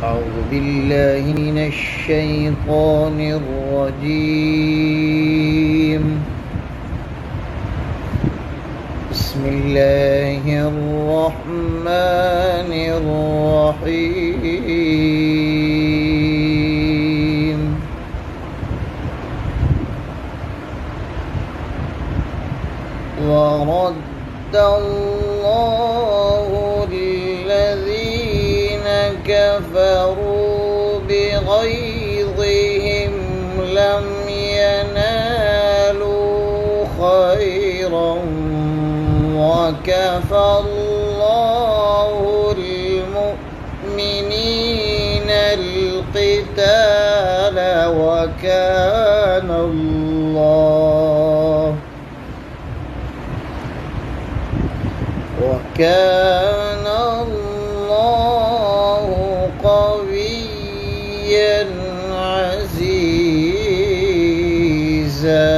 أعوذ بالله من الشيطان الرجيم. بسم الله الرحمن الرحيم. ورد الله الذين كفروا بغيظهم لم ينالوا خيرا وكفى الله المؤمنين القتال وكان الله قويا عزيزا.